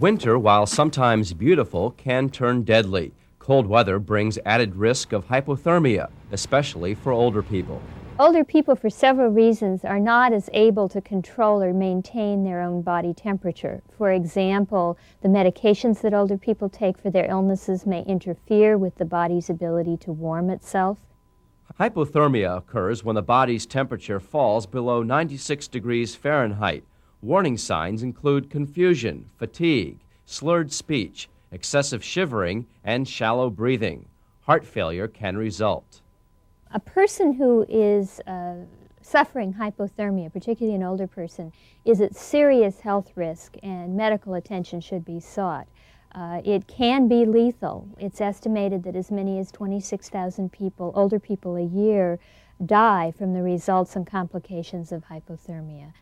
Winter, while sometimes beautiful, can turn deadly. Cold weather brings added risk of hypothermia, especially for older people. Older people, for several reasons, are not as able to control or maintain their own body temperature. For example, the medications that older people take for their illnesses may interfere with the body's ability to warm itself. Hypothermia occurs when the body's temperature falls below 96 degrees Fahrenheit. Warning signs include confusion, fatigue, slurred speech, excessive shivering, and shallow breathing. Heart failure can result. A person who is suffering hypothermia, particularly an older person, is at serious health risk and medical attention should be sought. It can be lethal. It's estimated that as many as 26,000 people, older people a year, die from the results and complications of hypothermia.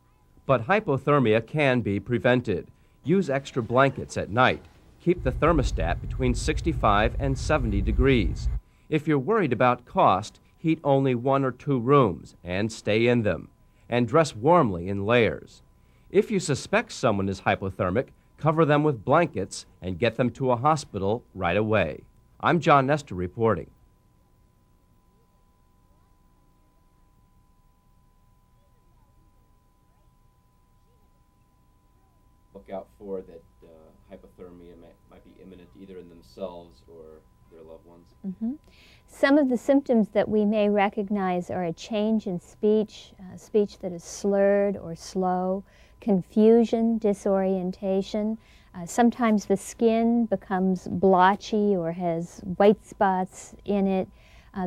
But hypothermia can be prevented. Use extra blankets at night. Keep the thermostat between 65 and 70 degrees. If you're worried about cost, heat only 1 or 2 rooms and stay in them. And dress warmly in layers. If you suspect someone is hypothermic, cover them with blankets and get them to a hospital right away. I'm John Nestor reporting. Look out for that hypothermia might be imminent either in themselves or their loved ones. Mm-hmm. Some of the symptoms that we may recognize are a change in speech, speech that is slurred or slow, confusion, disorientation. Sometimes the skin becomes blotchy or has white spots in it.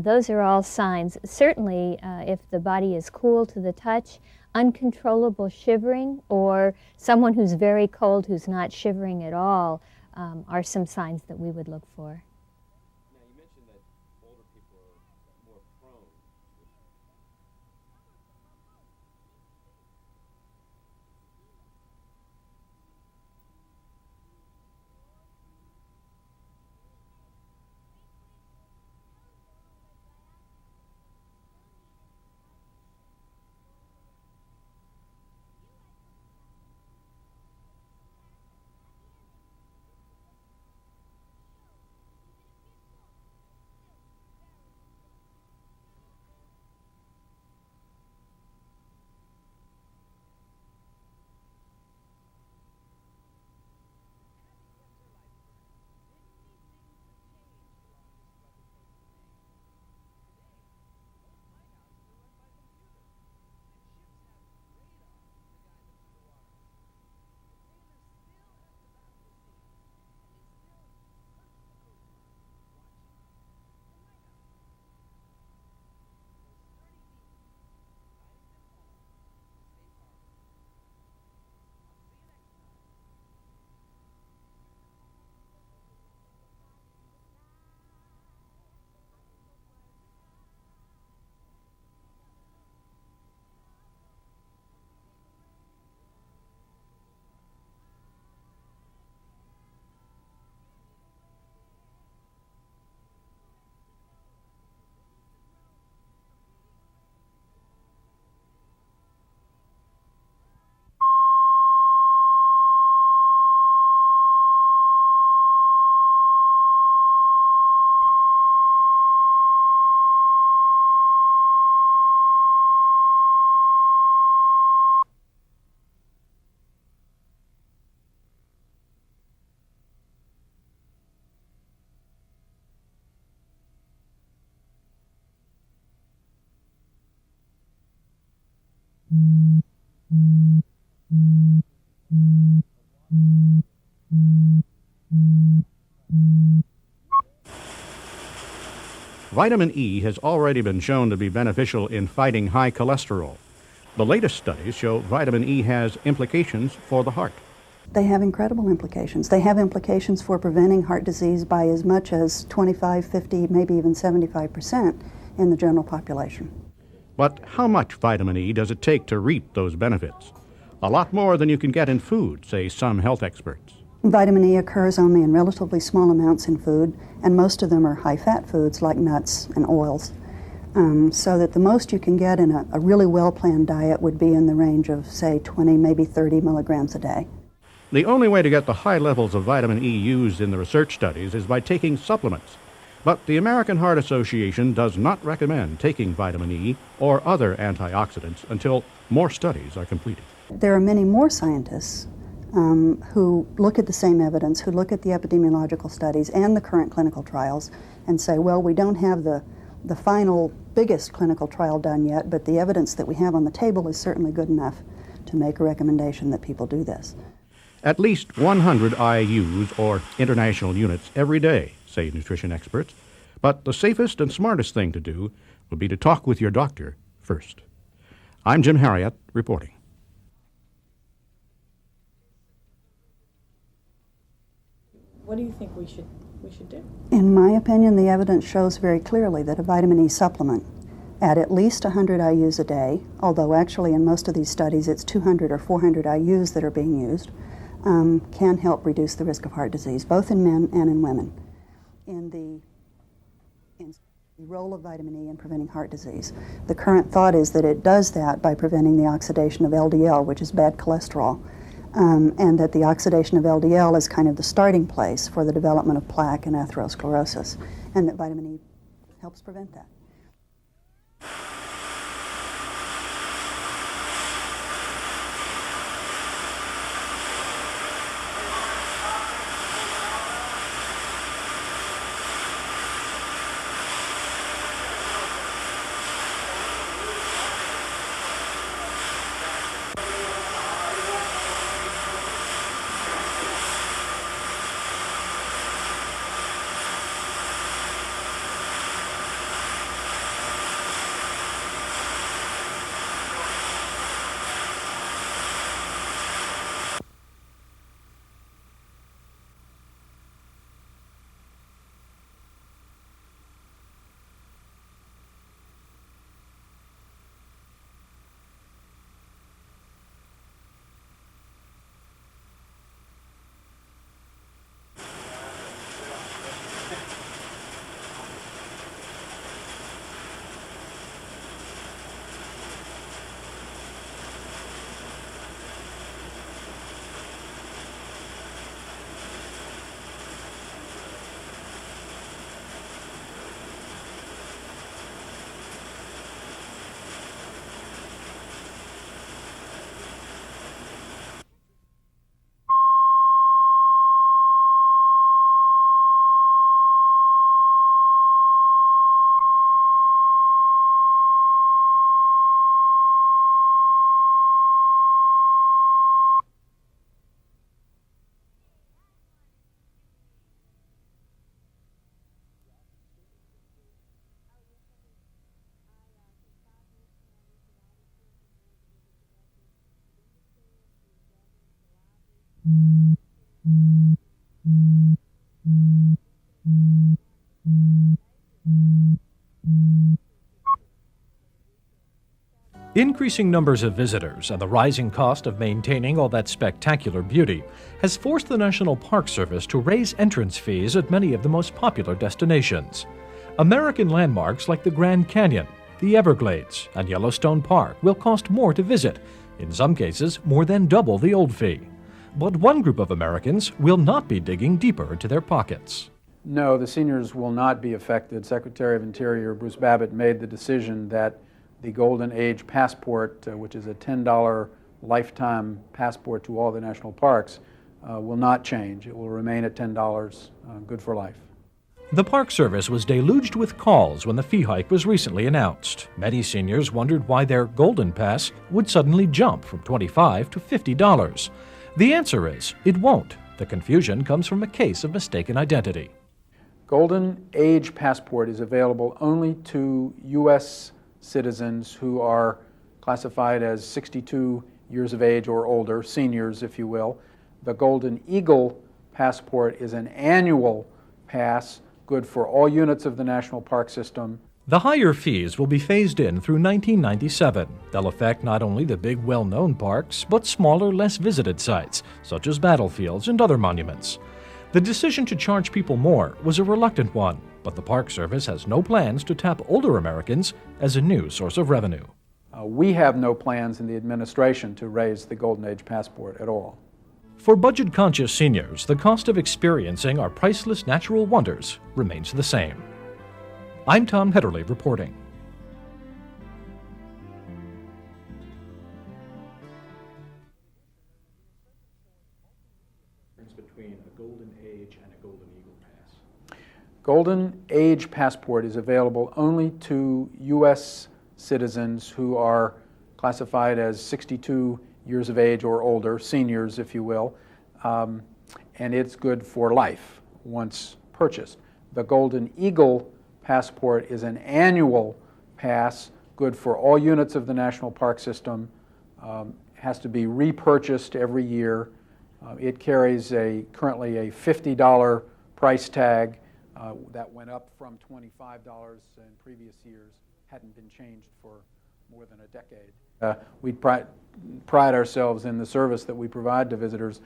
Those are all signs. Certainly, if the body is cool to the touch, uncontrollable shivering, or someone who's very cold who's not shivering at all are some signs that we would look for. Now, you mentioned that older people are more prone. Vitamin E has already been shown to be beneficial in fighting high cholesterol. The latest studies show vitamin E has implications for the heart. They have incredible implications. They have implications for preventing heart disease by as much as 25, 50, maybe even 75% in the general population. But how much vitamin E does it take to reap those benefits? A lot more than you can get in food, say some health experts. Vitamin E occurs only in relatively small amounts in food, and most of them are high-fat foods like nuts and oils. So that the most you can get in a really well-planned diet would be in the range of, say, 20, maybe 30 milligrams a day. The only way to get the high levels of vitamin E used in the research studies is by taking supplements. But the American Heart Association does not recommend taking vitamin E or other antioxidants until more studies are completed. There are many more scientists who look at the same evidence, who look at the epidemiological studies and the current clinical trials and say, well, we don't have the final biggest clinical trial done yet, but the evidence that we have on the table is certainly good enough to make a recommendation that people do this. At least 100 IUs, or international units, every day, say nutrition experts. But the safest and smartest thing to do would be to talk with your doctor first. I'm Jim Harriott, reporting. What do you think we should do? In my opinion, the evidence shows very clearly that a vitamin E supplement at least 100 IUs a day, although actually in most of these studies it's 200 or 400 IUs that are being used, can help reduce the risk of heart disease, both in men and in women. In the role of vitamin E in preventing heart disease, the current thought is that it does that by preventing the oxidation of LDL, which is bad cholesterol, and that the oxidation of LDL is kind of the starting place for the development of plaque and atherosclerosis, and that vitamin E helps prevent that. Increasing numbers of visitors and the rising cost of maintaining all that spectacular beauty has forced the National Park Service to raise entrance fees at many of the most popular destinations. American landmarks like the Grand Canyon, the Everglades, and Yellowstone Park will cost more to visit, in some cases more than double the old fee. But one group of Americans will not be digging deeper into their pockets. No, the seniors will not be affected. Secretary of Interior Bruce Babbitt made the decision that the Golden Age Passport, which is a $10 lifetime passport to all the national parks, will not change. It will remain at $10, good for life. The Park Service was deluged with calls when the fee hike was recently announced. Many seniors wondered why their Golden Pass would suddenly jump from $25 to $50. The answer is, it won't. The confusion comes from a case of mistaken identity. Golden Age Passport is available only to U.S. citizens who are classified as 62 years of age or older, seniors if you will. The Golden Eagle Passport is an annual pass, good for all units of the National Park System. The higher fees will be phased in through 1997. They'll affect not only the big well-known parks, but smaller, less visited sites, such as battlefields and other monuments. The decision to charge people more was a reluctant one, but the Park Service has no plans to tap older Americans as a new source of revenue. We have no plans in the administration to raise the Golden Age passport at all. For budget-conscious seniors, the cost of experiencing our priceless natural wonders remains the same. I'm Tom Hedderly reporting. Between a Golden Age and a Golden Eagle Pass. Golden Age passport is available only to U.S. citizens who are classified as 62 years of age or older, seniors if you will, and it's good for life once purchased. The Golden Eagle passport is an annual pass, good for all units of the National Park System, has to be repurchased every year. It carries currently a $50 price tag that went up from $25 in previous years, hadn't been changed for more than a decade. We pride ourselves in the service that we provide to visitors.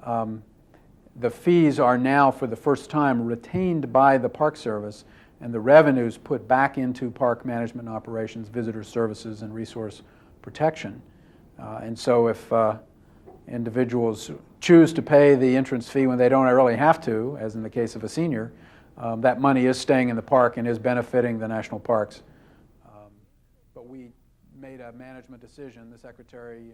The fees are now, for the first time, retained by the Park Service, and the revenues put back into park management operations, visitor services, and resource protection. And so if individuals choose to pay the entrance fee when they don't really have to, as in the case of a senior, that money is staying in the park and is benefiting the national parks. But we made a management decision, the Secretary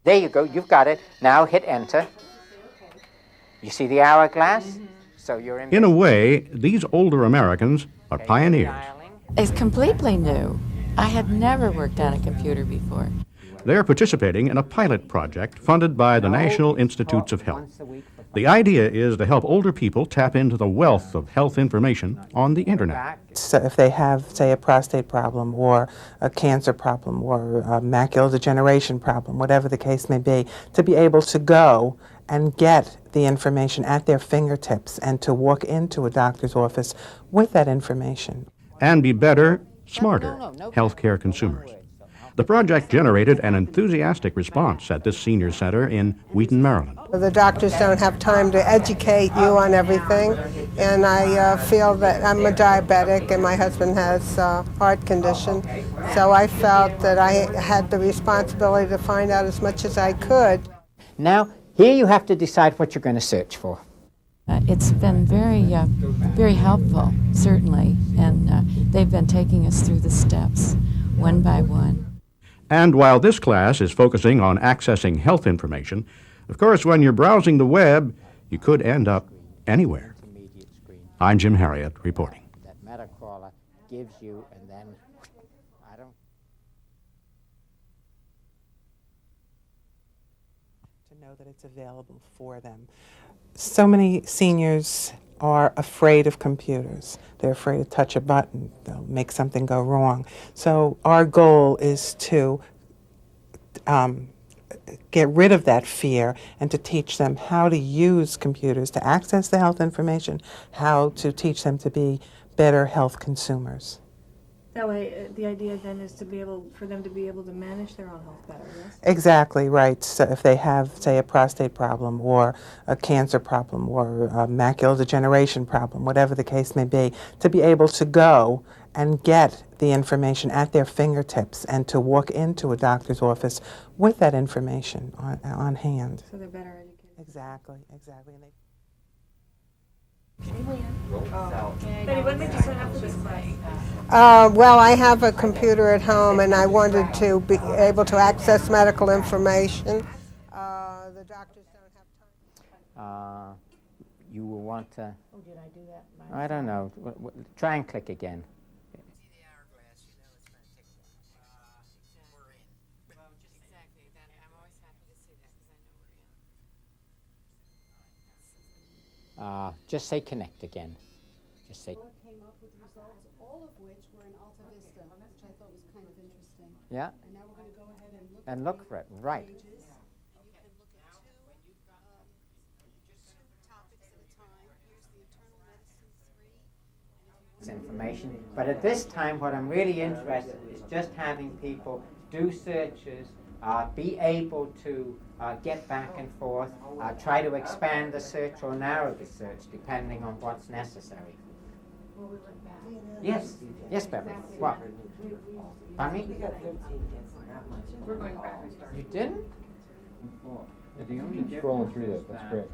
There you go, you've got it. Now hit enter. You see the hourglass? So you're In a way, these older Americans are pioneers. It's completely new. I had never worked on a computer before. They're participating in a pilot project funded by the National Institutes of Health. The idea is to help older people tap into the wealth of health information on the internet. So if they have, say, a prostate problem or a cancer problem or a macular degeneration problem, whatever the case may be, to be able to go and get the information at their fingertips and to walk into a doctor's office with that information. And be better, smarter healthcare consumers. The project generated an enthusiastic response at this senior center in Wheaton, Maryland. The doctors don't have time to educate you on everything, and I feel that I'm a diabetic and my husband has a heart condition, so I felt that I had the responsibility to find out as much as I could. Now, here you have to decide what you're going to search for. It's been very helpful, certainly, and they've been taking us through the steps, one by one. And while this class is focusing on accessing health information, of course, when you're browsing the web, you could end up anywhere. I'm Jim Harriet reporting. That Metacrawler gives you, and then To know that it's available for them. So many seniors are afraid of computers. They're afraid to touch a button. They'll make something go wrong. So our goal is to get rid of that fear and to teach them how to use computers to access the health information, how to teach them to be better health consumers. That way, the idea then is to be able, for them to be able to manage their own health better, yes? Exactly right. So if they have, say, a prostate problem or a cancer problem or a macular degeneration problem, whatever the case may be, to be able to go and get the information at their fingertips and to walk into a doctor's office with that information on hand. So they're better educated. Exactly, exactly. And Betty, what made you sign up for this class? Well, I have a computer at home, and I wanted to be able to access medical information. The doctors don't have time. You will want to, Oh, did I do that? I don't know, try and click again. Just say connect again. Just say. What came up with results, all of which were in Alta Vista, which I thought was kind of interesting. Yeah. And now we're going to go ahead and look for it. Right. Pages. And you can look at two topics at a time. Here's the internal medicine 3. Information. But at this time, what I'm really interested in is just having people do searches, be able to get back and forth, try to expand the search or narrow the search, depending on what's necessary. Yes, yes, Beverly. What? Pardon me? We're going back and starting. You didn't? The only scrolling through this, that's great.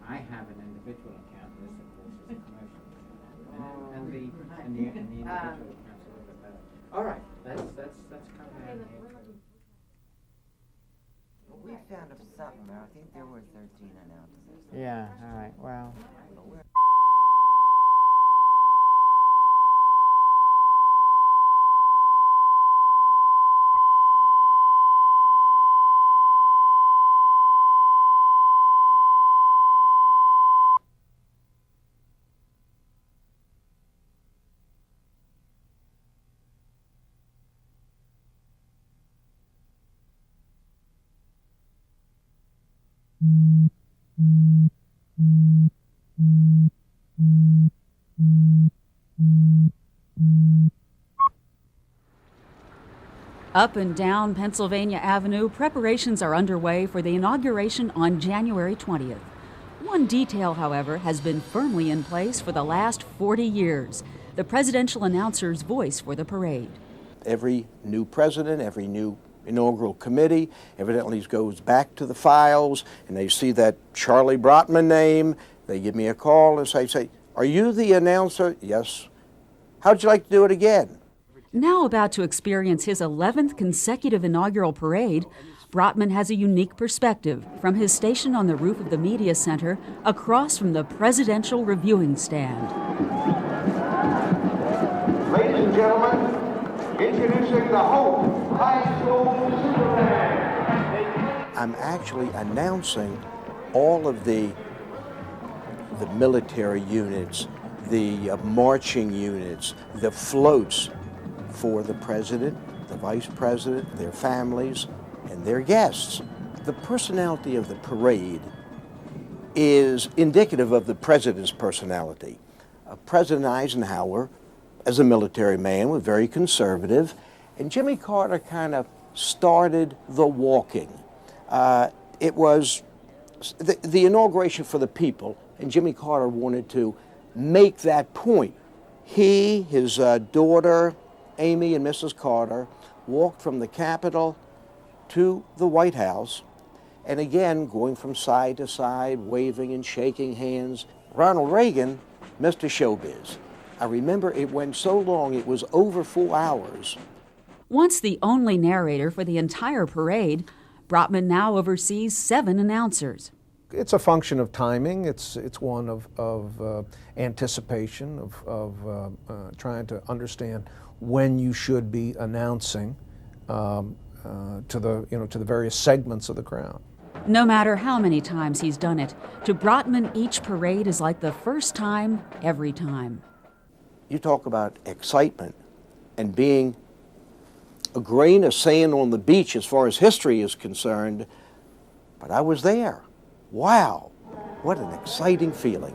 I have an individual account. This, of course, is commercial. And the individual account's a little bit better. All right, let's come down here. We found something. I think there were 13 announcements. Yeah, all right, well. Up and down Pennsylvania Avenue, preparations are underway for the inauguration on January 20th. One detail, however, has been firmly in place for the last 40 years: the presidential announcer's voice for the parade. Every new president, every new inaugural committee evidently goes back to the files, and they see that Charlie Brotman name. They give me a call and say, "Are you the announcer?" "Yes." "How'd you like to do it again?" Now about to experience his 11th consecutive inaugural parade, Brotman has a unique perspective from his station on the roof of the media center across from the presidential reviewing stand. Ladies and gentlemen, introducing the Hope High School Superman. I'm actually announcing all of the military units, the marching units, the floats for the president, the vice president, their families, and their guests. The personality of the parade is indicative of the president's personality. President Eisenhower, as a military man, was very conservative, and Jimmy Carter kind of started the walking. It was the inauguration for the people, and Jimmy Carter wanted to make that point. He, his daughter, Amy, and Mrs. Carter walked from the Capitol to the White House, and again, going from side to side, waving and shaking hands. Ronald Reagan, Mr. Showbiz. I remember it went so long, it was over 4 hours. Once the only narrator for the entire parade, Brotman now oversees 7 announcers. It's a function of timing. It's one of anticipation, of trying to understand when you should be announcing to the various segments of the crowd. No matter how many times he's done it, to Brotman, each parade is like the first time, every time. You talk about excitement and being a grain of sand on the beach as far as history is concerned, but I was there. Wow, what an exciting feeling.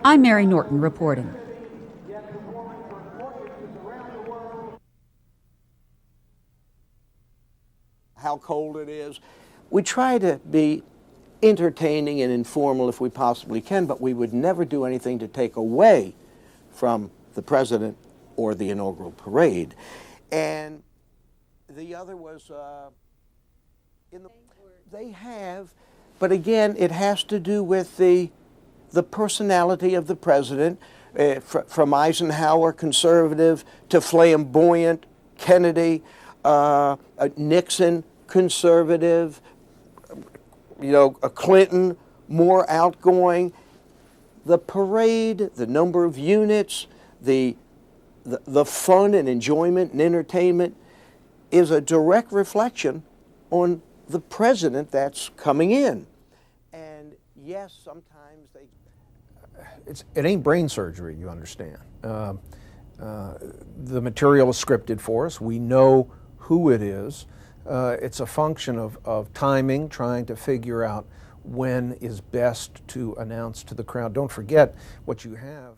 I'm Mary Norton reporting. How cold it is. We try to be entertaining and informal if we possibly can, but we would never do anything to take away from the president or the inaugural parade. And the other was, they have, but again, it has to do with the personality of the president, from Eisenhower, conservative, to flamboyant, Kennedy, Nixon, conservative, Clinton, more outgoing. The parade, the number of units, the fun and enjoyment and entertainment is a direct reflection on the president that's coming in. And yes, sometimes it ain't brain surgery, you understand. The material is scripted for us. We know who it is. It's a function of timing, trying to figure out when is best to announce to the crowd. Don't forget what you have.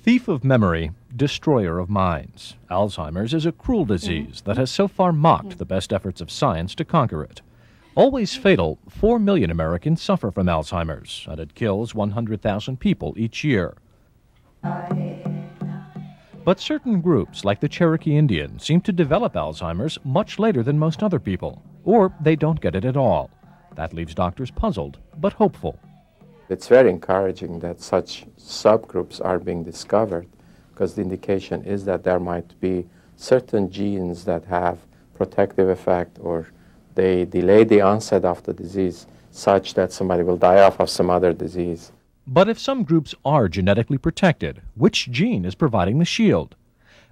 Thief of memory, destroyer of minds. Alzheimer's is a cruel disease that has so far mocked the best efforts of science to conquer it. Always fatal, 4 million Americans suffer from Alzheimer's, and it kills 100,000 people each year. But certain groups, like the Cherokee Indians, seem to develop Alzheimer's much later than most other people, or they don't get it at all. That leaves doctors puzzled, but hopeful. It's very encouraging that such subgroups are being discovered, because the indication is that there might be certain genes that have protective effect, or they delay the onset of the disease such that somebody will die off of some other disease. But if some groups are genetically protected, which gene is providing the shield?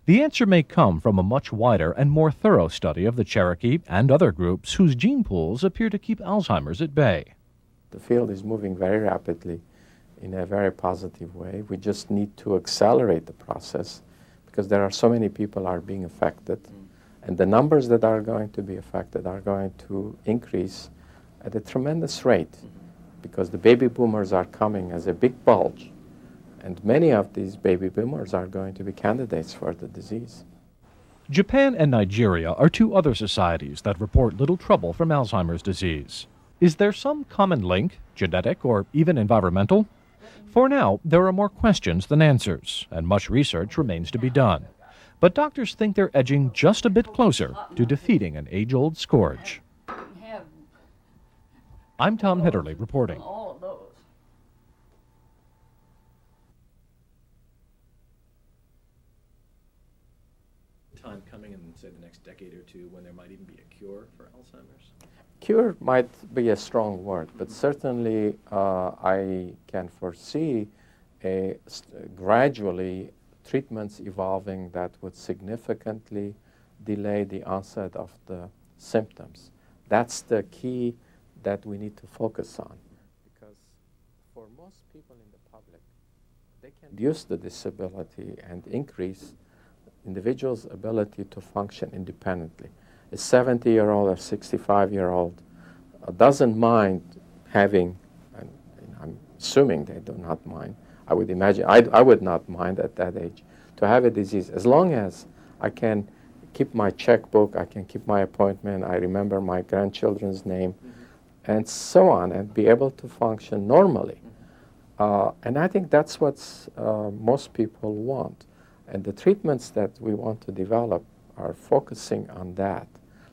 The answer may come from a much wider and more thorough study of the Cherokee and other groups whose gene pools appear to keep Alzheimer's at bay. The field is moving very rapidly in a very positive way. We just need to accelerate the process because there are so many people are being affected, and the numbers that are going to be affected are going to increase at a tremendous rate because the baby boomers are coming as a big bulge, and many of these baby boomers are going to be candidates for the disease. Japan and Nigeria are two other societies that report little trouble from Alzheimer's disease. Is there some common link, genetic or even environmental? For now, there are more questions than answers, and much research remains to be done. but doctors think they're edging just a bit closer to defeating an age-old scourge. I'm Tom Hitterly reporting. All of those. Time coming in, say, the next decade or two when there might even be a cure for Alzheimer's? Cure might be a strong word, but certainly I can foresee gradually treatments evolving that would significantly delay the onset of the symptoms. That's the key that we need to focus on, because for most people in the public, they can reduce the disability and increase individuals' ability to function independently. A 70-year-old or 65-year-old doesn't mind having, and I'm assuming they do not mind, I would imagine, I would not mind at that age, to have a disease. As long as I can keep my checkbook, I can keep my appointment, I remember my grandchildren's name, and so on, and be able to function normally. And I think that's what most people want. And the treatments that we want to develop are focusing on that,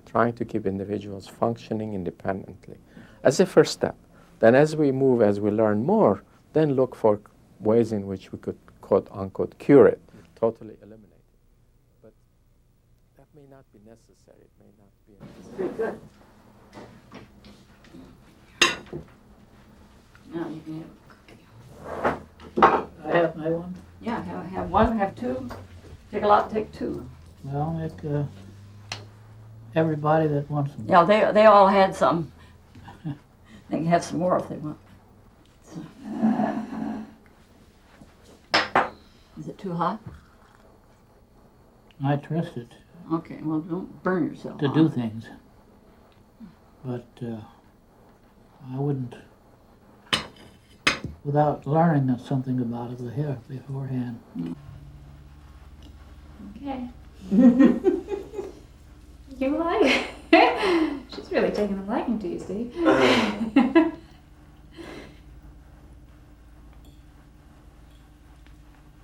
trying to keep individuals functioning independently as a first step. Then as we move, as we learn more, then look for ways in which we could, quote unquote, cure it, totally eliminate it. But that may not be necessary. It may not be. Pretty good. Now you can have. I have my one? Yeah, have one, have two. Take a lot, take two. Well, make everybody that wants them. Yeah, they all had some. They can have some more if they want. So. Is it too hot? I trust it. Okay, well, don't burn yourself. To do things. But I wouldn't, without learning something about it beforehand. Okay. You like? She's really taking a liking to you, Steve.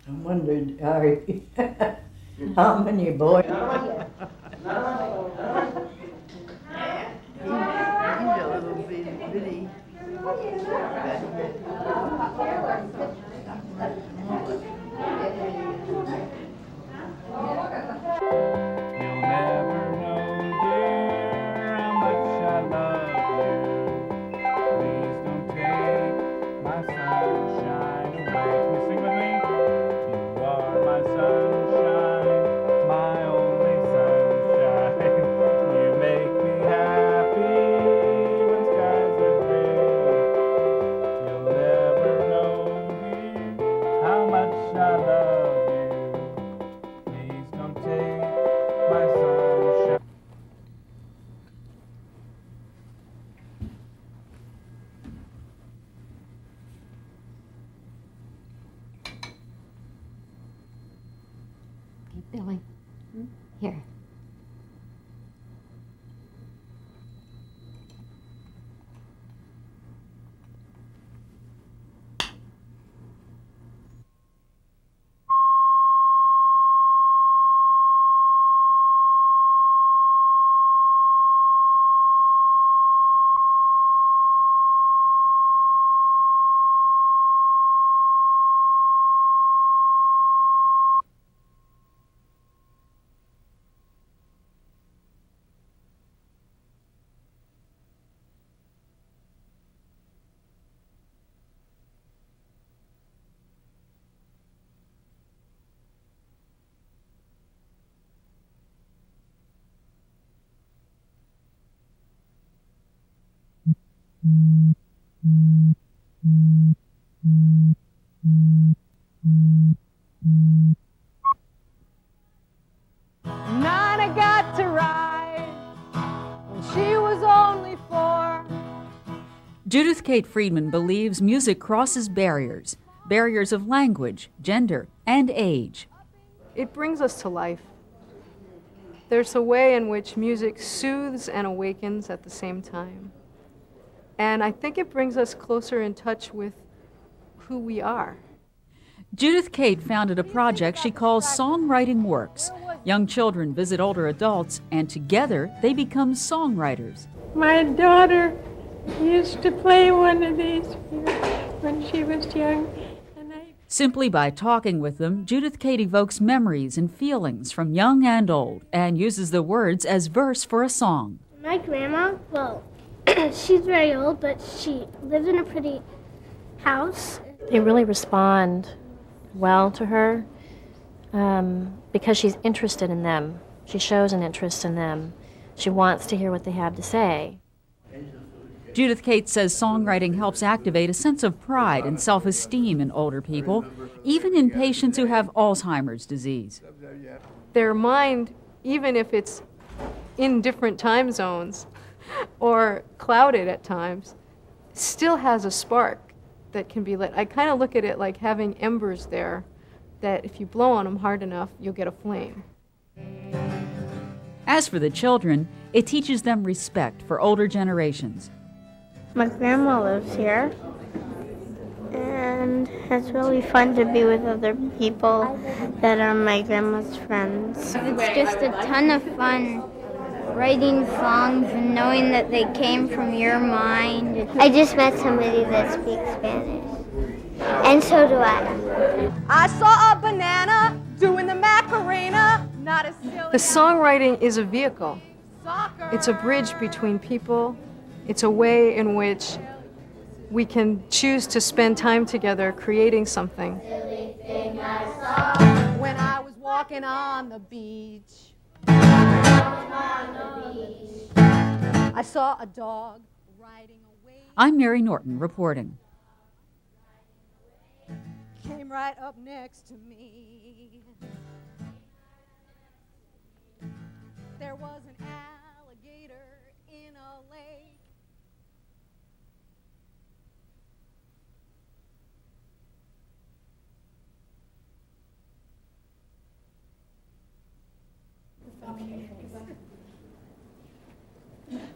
I wondered how many boys. He's a little bitty. You'll never know, dear, how much I love you. Please don't take my sunshine away. Can you sing with me? You are my sunshine, my only sunshine. You make me happy when skies are gray. You'll never know, dear, how much I love you. Please don't take my sunshine. Hey, Billy. Here. Nina got to ride when she was only 4. Judith Kate Friedman believes music crosses barriers of language, gender, and age. It brings us to life. There's a way in which music soothes and awakens at the same time. And I think it brings us closer in touch with who we are. Judith Kate founded a project she calls Songwriting Works. Young children visit older adults, and together they become songwriters. My daughter used to play one of these when she was young. Simply by talking with them, Judith Kate evokes memories and feelings from young and old and uses the words as verse for a song. My grandma, well, she's very old, but she lives in a pretty house. They really respond well to her because she's interested in them. She shows an interest in them. She wants to hear what they have to say. Judith Kate says songwriting helps activate a sense of pride and self-esteem in older people, even in patients who have Alzheimer's disease. Their mind, even if it's in different time zones or clouded at times, still has a spark that can be lit. I kind of look at it like having embers there that if you blow on them hard enough, you'll get a flame. As for the children, it teaches them respect for older generations. My grandma lives here, and it's really fun to be with other people that are my grandma's friends. It's just a ton of fun writing songs and knowing that they came from your mind. I just met somebody that speaks Spanish, and so do I. I saw a banana doing the Macarena, not a silly. The songwriting is a vehicle. It's a bridge between people. It's a way in which we can choose to spend time together creating something. When I was walking on the beach, I saw a dog riding away. I'm Mary Norton reporting. Came right up next to me. There was an alligator in a lake.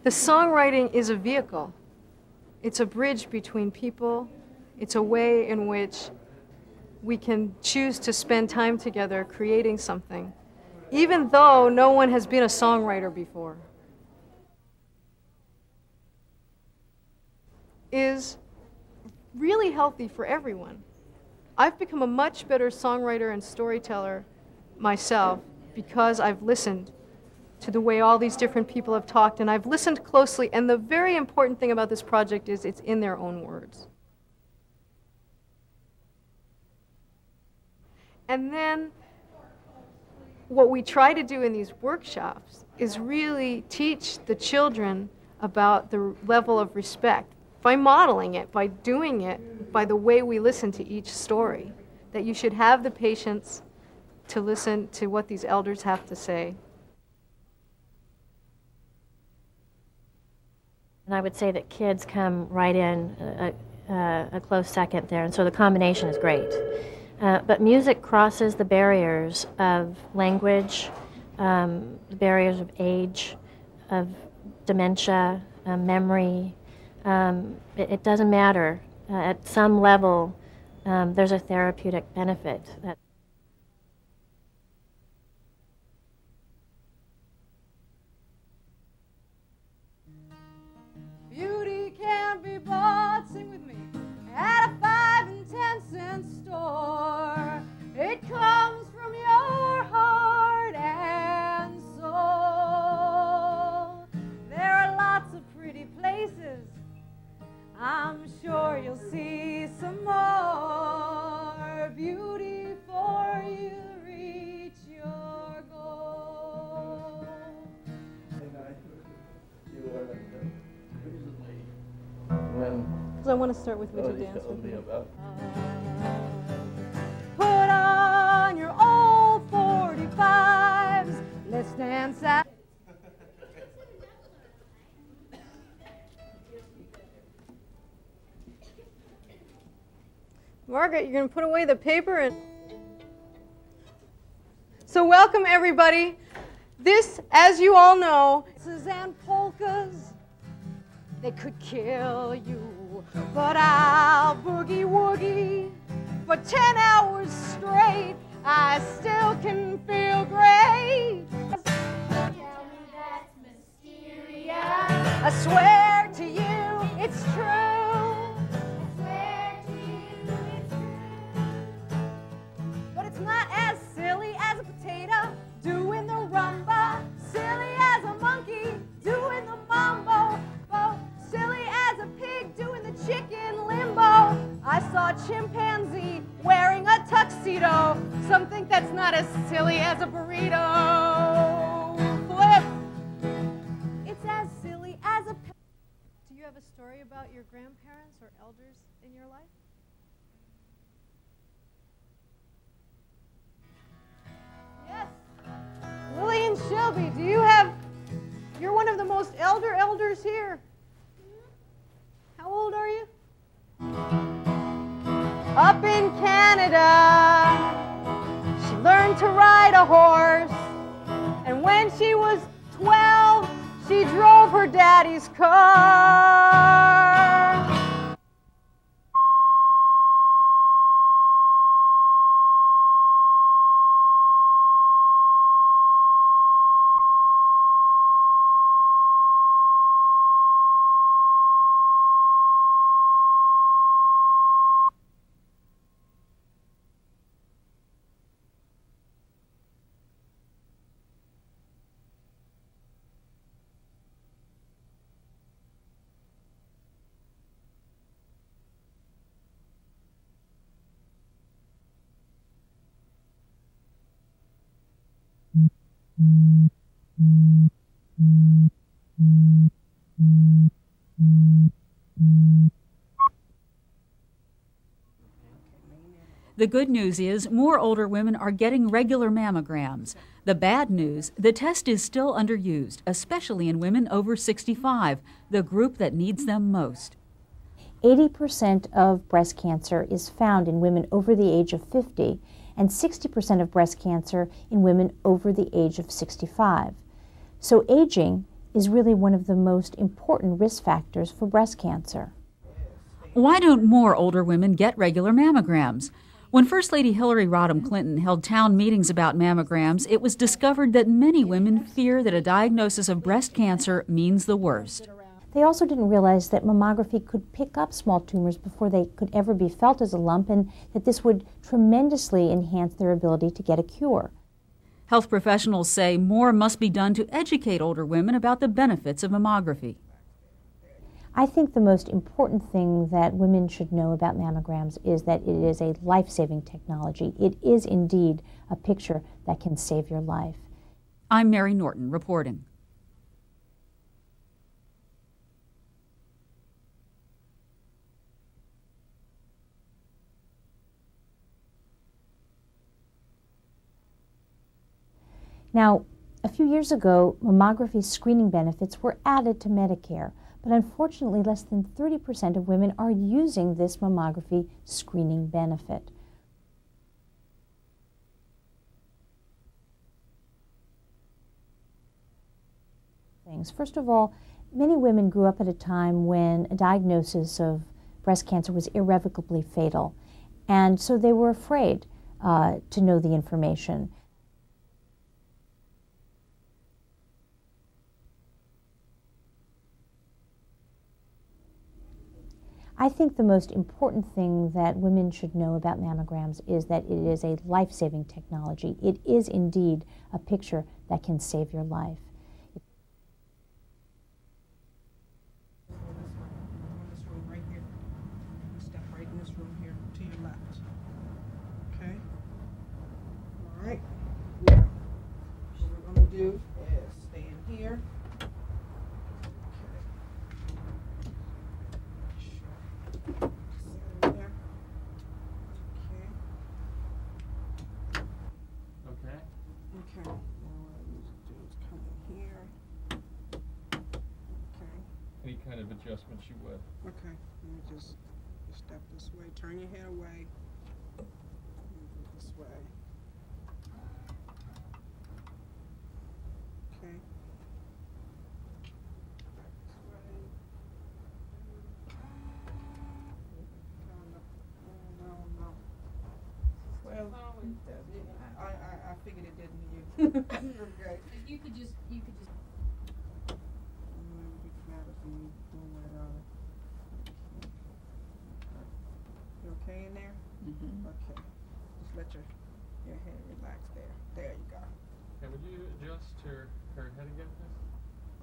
The songwriting is a vehicle. It's a bridge between people. It's a way in which we can choose to spend time together creating something, even though no one has been a songwriter before. Is really healthy for everyone. I've become a much better songwriter and storyteller myself because I've listened to the way all these different people have talked, and I've listened closely, and the very important thing about this project is it's in their own words. And then what we try to do in these workshops is really teach the children about the level of respect by modeling it, by doing it, by the way we listen to each story, that you should have the patience to listen to what these elders have to say. And I would say that kids come right in a close second there, and so the combination is great. But music crosses the barriers of language, the barriers of age, of dementia, memory. It doesn't matter. At some level, there's a therapeutic benefit. Beauty can't be bought, sing with me, at a 5 and 10 cent store. It comes from your heart and soul. There are lots of pretty places. I'm sure you'll see some more beauty for you to reach your goal. Because I want to start with Would You Dance With Me? Put on your old 45s. Let's dance out. Margaret, you're going to put away the paper and... So welcome everybody. This, as you all know, And polkas, they could kill you, but I'll boogie woogie for 10 hours straight. I still can feel great. I swear to you, it's true. But it's not as silly as a potato doing the rumba, silly as a monkey doing the mambo, silly as a pig doing the chicken limbo. I saw a chimpanzee wearing a tuxedo, something that's not as silly as a burrito. Flip! It's as silly as a... Do you have a story about your grandparents or elders in your life? Yes. Lily and Shelby, do you have... You're one of the most elders here. How old are you? Up in Canada, she learned to ride a horse. And when she was 12, she drove her daddy's car. The good news is more older women are getting regular mammograms. The bad news, the test is still underused, especially in women over 65, the group that needs them most. 80% of breast cancer is found in women over the age of 50, and 60% of breast cancer in women over the age of 65. So aging is really one of the most important risk factors for breast cancer. Why don't more older women get regular mammograms? When First Lady Hillary Rodham Clinton held town meetings about mammograms, it was discovered that many women fear that a diagnosis of breast cancer means the worst. They also didn't realize that mammography could pick up small tumors before they could ever be felt as a lump, and that this would tremendously enhance their ability to get a cure. Health professionals say more must be done to educate older women about the benefits of mammography. I think the most important thing that women should know about mammograms is that it is a life-saving technology. It is indeed a picture that can save your life. I'm Mary Norton reporting. Now, a few years ago, mammography screening benefits were added to Medicare, but unfortunately less than 30% of women are using this mammography screening benefit. First of all, many women grew up at a time when a diagnosis of breast cancer was irrevocably fatal, and so they were afraid to know the information. I think the most important thing that women should know about mammograms is that it is a life-saving technology. It is indeed a picture that can save your life. This room right here. You step right in this room here to your left. Okay? All right. Now, what we're going to do is stay in here. Okay, now what I need to do is come in here. Okay. Any kind of adjustments you would. Okay, let me just step this way, turn your head away. This way. Okay. No. Well, I figured it didn't you. Okay. You could just. Matter of see where, you okay in there? Mm-hmm. Okay. Just let your head relax there. There you go. Okay, would you adjust her head again, please?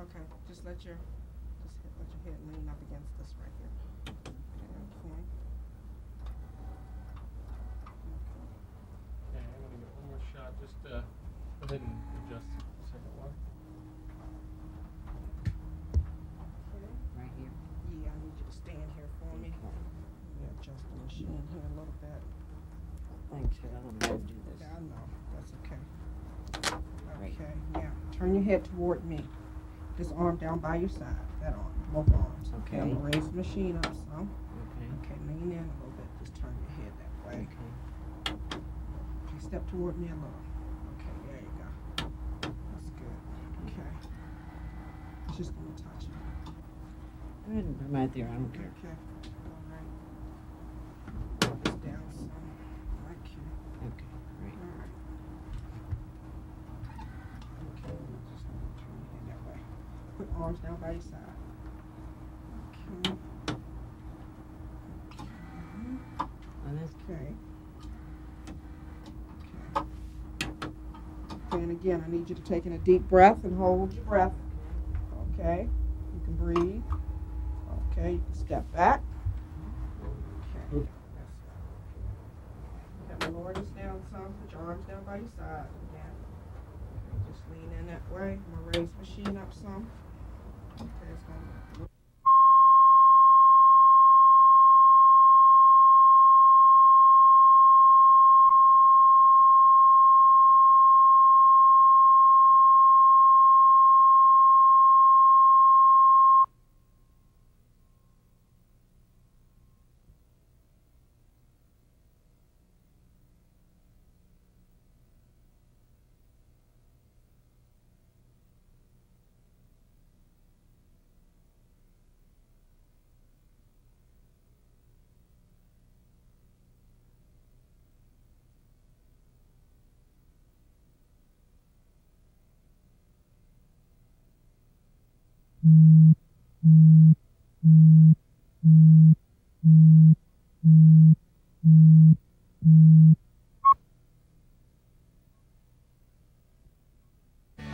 Okay. Just let your head lean up against this right here. Okay. Okay, I'm gonna get one more shot. Just go ahead and adjust the second one. Right here? Yeah, I need you to stand here for me. Let me adjust the machine here a little bit. Thanks, I don't know how to do this. Yeah, I know. That's okay. Okay, now turn your head toward me. This arm down by your side. That arm, both arms. Okay, I'm gonna raise the machine up some. Okay, lean in a little bit. Just turn your head that way. Okay, step toward me a little. Okay, there you go. That's good. Okay. It's just gonna touch you. Go ahead and put 'em right there, I don't care. Okay. All right. Put this down some. Okay. Okay, great. All right. Okay, just turn your head that way. Put arms down by your side. Okay. On this? Okay. Okay, and again, I need you to take in a deep breath and hold your breath. Okay, you can breathe. Okay, you can step back. Okay. Okay, lower this down some. Put your arms down by your side. Again. Okay, just lean in that way. I'm gonna raise the machine up some. Okay, it's gonna.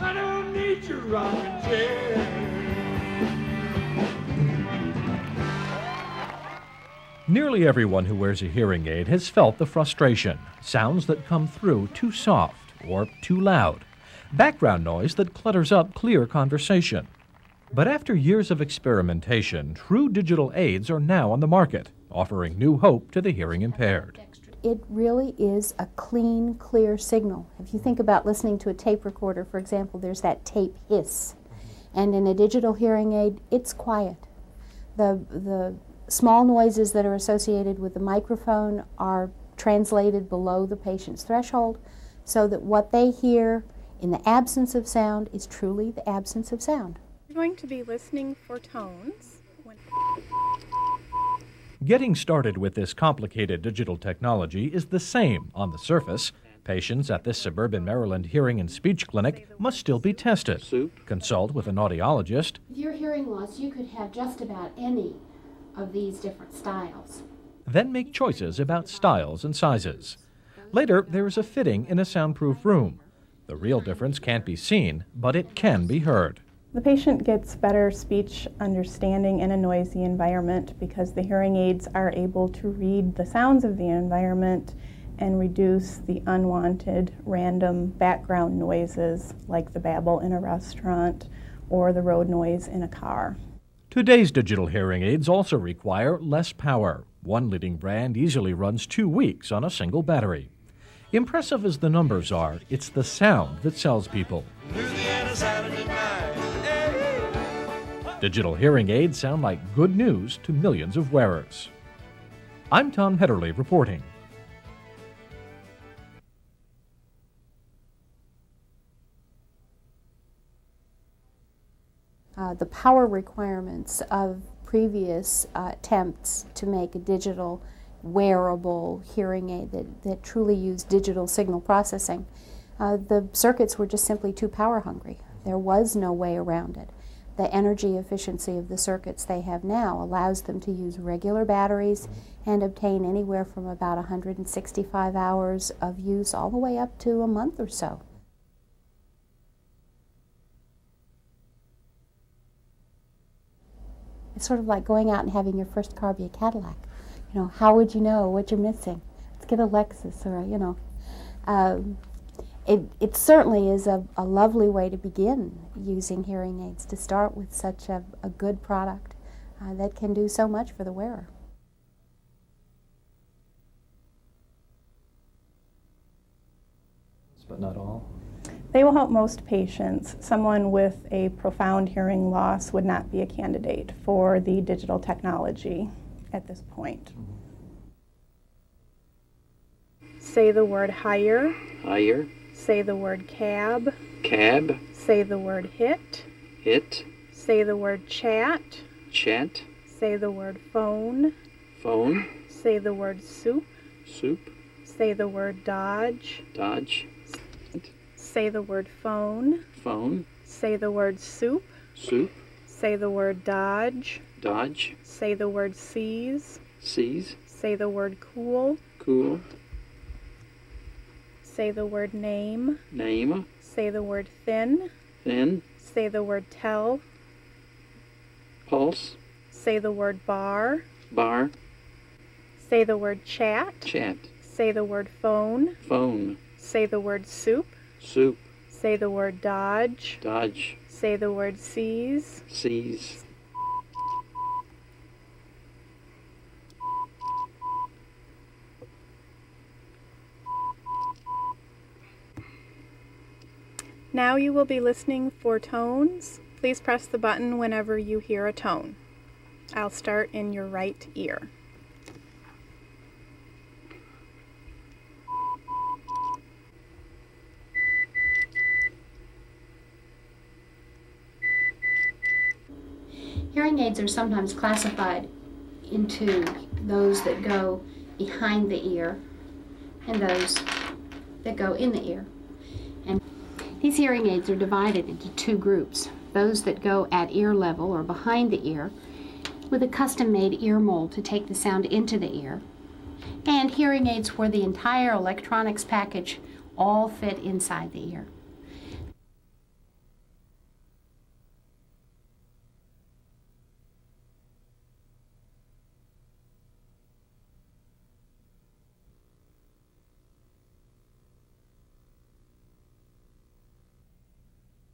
I don't need your rocking chair. Nearly everyone who wears a hearing aid has felt the frustration. Sounds that come through too soft or too loud. Background noise that clutters up clear conversation. But after years of experimentation, true digital aids are now on the market, offering new hope to the hearing impaired. It really is a clean, clear signal. If you think about listening to a tape recorder, for example, there's that tape hiss. And in a digital hearing aid, it's quiet. The small noises that are associated with the microphone are translated below the patient's threshold so that what they hear in the absence of sound is truly the absence of sound. We're going to be listening for tones. Getting started with this complicated digital technology is the same on the surface. Patients at this suburban Maryland hearing and speech clinic must still be tested. Consult with an audiologist. If you're hearing loss, you could have just about any of these different styles. Then make choices about styles and sizes. Later, there is a fitting in a soundproof room. The real difference can't be seen, but it can be heard. The patient gets better speech understanding in a noisy environment because the hearing aids are able to read the sounds of the environment and reduce the unwanted random background noises like the babble in a restaurant or the road noise in a car. Today's digital hearing aids also require less power. One leading brand easily runs 2 weeks on a single battery. Impressive as the numbers are, it's the sound that sells people. Digital hearing aids sound like good news to millions of wearers. I'm Tom Hedderly reporting. The power requirements of previous attempts to make a digital wearable hearing aid that truly used digital signal processing, the circuits were just simply too power hungry. There was no way around it. the energy efficiency of the circuits they have now allows them to use regular batteries and obtain anywhere from about 165 hours of use all the way up to a month or so. It's sort of like going out and having your first car be a Cadillac. You know, how would you know what you're missing? Let's get a Lexus or, you know. It certainly is a lovely way to begin using hearing aids, to start with such a good product that can do so much for the wearer. But not all. They will help most patients. Someone with a profound hearing loss would not be a candidate for the digital technology at this point. Say the word higher. Higher. Say the word cab. Cab. Say the word hit. Hit. Say the word chat. Chat. Say the word phone. Phone. Say the word soup. Soup. Say the word dodge. Dodge. Say the word phone. Phone. Say the word soup. Soup. Say the word dodge. Dodge. Say the word seize. Seize. Say the word cool. Cool. Say the word name. Name. Say the word thin. Thin. Say the word tell. Pulse. Say the word bar. Bar. Say the word chat. Chat. Say the word phone. Phone. Say the word soup. Soup. Say the word dodge. Dodge. Say the word seize. Seize. Now you will be listening for tones. Please press the button whenever you hear a tone. I'll start in your right ear. Hearing aids are sometimes classified into those that go behind the ear and those that go in the ear. And these hearing aids are divided into two groups. Those that go at ear level or behind the ear with a custom-made ear mold to take the sound into the ear, and hearing aids where the entire electronics package all fit inside the ear.